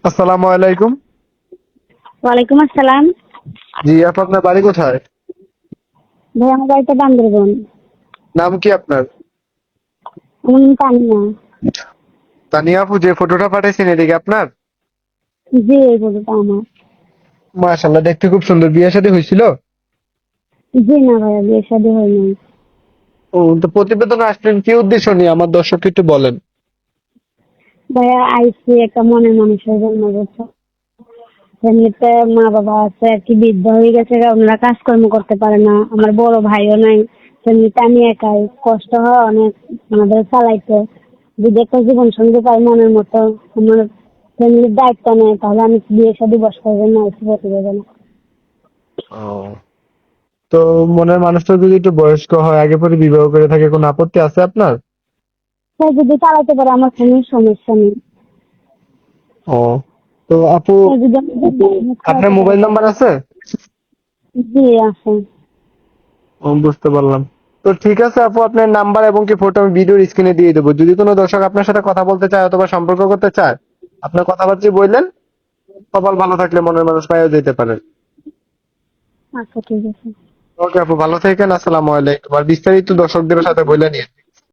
আসসালামু আলাইকুম। ওয়ালাইকুম আসসালাম। জি আপু, আপনার বাড়ি কোথায়? ভাই আমার বাড়িটা বান্দরবন। নাম কি আপনার? আমার নাম তানিয়া। তানিয়া আপু, যে ফটোটা পাঠাইছেন এটা কি আপনার? জি, এই ফটোটা আমার। মাশাআল্লাহ, দেখতে খুব সুন্দর। বিয়ে শাদী হয়েছিল? জি না ভাইয়া, বিয়ে শাদী হয় নাই। ও, তো প্রতিবেদনে আসলেন কি উদ্দেশ্য নিয়ে আমার দর্শককে একটু বলেন। ভাইয়া আইসি একটা মনের মানুষের জন্য, বুঝছো? ফ্যামিলিতে মা বাবা আছে আর কি, বৃদ্ধ হয়ে গেছে, ওনারা কাজকর্ম করতে পারে না। আমার বড় ভাইও নাই। ফ্যামিলিতে আমি একাই, কষ্ট হয় অনেক আমাদের চালাইতে। যদি একটা জীবন সঙ্গী পাই মনের মতো, আমার ফ্যামিলির দায়িত্ব নেয়, তাহলে আমি বিয়ে শাদী বসার জন্য আইসি প্রতিবেদনে। ও, তো মনের মানুষটা যদি একটু বয়স্ক হয়, আগে পরে বিবাহ করে থাকে, কোনো আপত্তি আছে আপনার? সে যদি চালাতে পারে আমার কোনো সমস্যা নেই। ও, তো আপু, সে যদি আমাদের আপনার চালাতে পারে মোবাইল নাম্বার তাহলে। আছে? জি আছে। ও, বুঝতে পারলাম। তো ঠিক আছে আপু, আপনার নাম্বার এবং কি ফটো আমি ভিডিওর স্ক্রিনে দিয়ে দেবো। যদি কোনো দর্শক আপনার সাথে কথা বলতে চায় অথবা সম্পর্ক করতে চায়, আপনার কথাবার্তা বললেন। কপাল ভালো থাকলে মনের মানুষ পাইও যেতে পারেন। আচ্ছা ঠিক আছে। ওকে আপু, ভালো থাকেন। আসসালামু আলাইকুম। আর বিস্তারিত দর্শকদের সাথে বলে নিন।